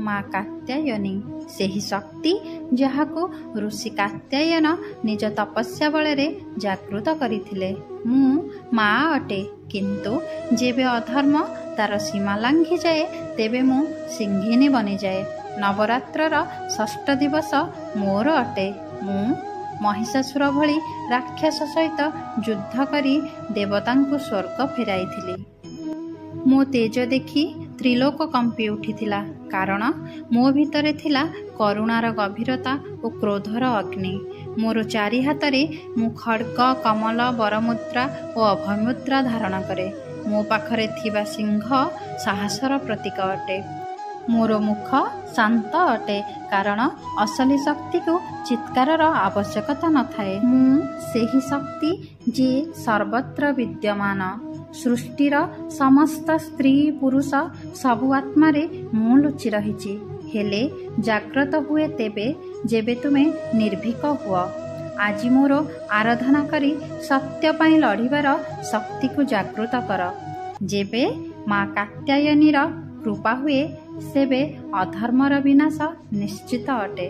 ମା କାତ୍ୟାୟନୀ, ସେହି ଶକ୍ତି ଯାହାକୁ ଋଷି କାତ୍ୟାୟନ ନିଜ ତପସ୍ୟା ବଳରେ ଜାଗୃତ କରିଥିଲେ। ମୁଁ ମା ଅଟେ, କିନ୍ତୁ ଯେବେ ଅଧର୍ମ ତାର ସୀମା ଲାଙ୍ଘିଯାଏ ତେବେ ମୁଁ ସିଂହିଣୀ ବନିଯାଏ। ନବରାତ୍ରର ଷଷ୍ଠ ଦିବସ ମୋର ଅଟେ। ମୁଁ ମହିଷାସୁର ଭଳି ରାକ୍ଷସ ସହିତ ଯୁଦ୍ଧ କରି ଦେବତାଙ୍କୁ ସ୍ୱର୍ଗ ଫେରାଇଥିଲି। ମୋ ତେଜ ଦେଖି ତ୍ରିଲୋକ କମ୍ପି ଉଠିଥିଲା, କାରଣ ମୋ ଭିତରେ ଥିଲା କରୁଣାର ଗଭୀରତା ଓ କ୍ରୋଧର ଅଗ୍ନି। ମୋର ଚାରି ହାତରେ ମୁଁ ଖଡ୍ଗ, କମଳ, ବରମୁଦ୍ରା ଓ ଅଭୟମୁଦ୍ରା ଧାରଣ କରେ। ମୋ ପାଖରେ ଥିବା ସିଂହ ସାହସର ପ୍ରତୀକ ଅଟେ। ମୋର ମୁଖ ଶାନ୍ତ ଅଟେ, କାରଣ ଅସଲି ଶକ୍ତିକୁ ଚିତ୍କାରର ଆବଶ୍ୟକତା ନଥାଏ। ମୁଁ ସେହି ଶକ୍ତି ଯେ ସର୍ବତ୍ର ବିଦ୍ୟମାନ। ସୃଷ୍ଟିର ସମସ୍ତ ସ୍ତ୍ରୀ ପୁରୁଷ ସବୁ ଆତ୍ମାରେ ମୁଁ ଲୁଚି ରହିଛି। ହେଲେ ଜାଗ୍ରତ ହୁଏ ତେବେ ଯେବେ ତୁମେ ନିର୍ଭୀକ ହୁଅ। ଆଜି ମୋର ଆରାଧନା କରି ସତ୍ୟ ପାଇଁ ଲଢ଼ିବାର ଶକ୍ତିକୁ ଜାଗୃତ କର। ଯେବେ ମା କାତ୍ୟାୟନୀର କୃପା ହୁଏ ସେବେ ଅଧର୍ମର ବିନାଶ ନିଶ୍ଚିତ ଅଟେ।